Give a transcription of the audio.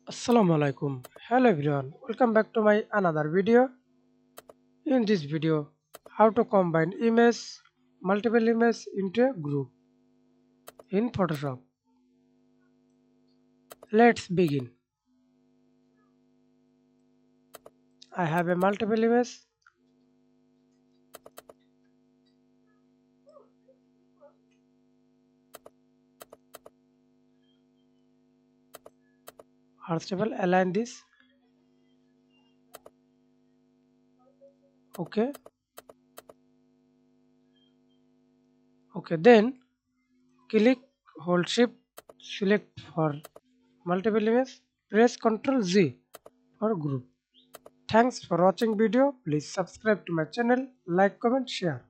Assalamu alaikum. Hello everyone. Welcome back to my another video. In this video, how to combine multiple images into a group in Photoshop. Let's begin. I have a multiple image. First of all, align this. Okay. Okay. Then click, hold shift, select for multiple image. Press Ctrl Z for group. Thanks for watching video. Please subscribe to my channel, like, comment, share.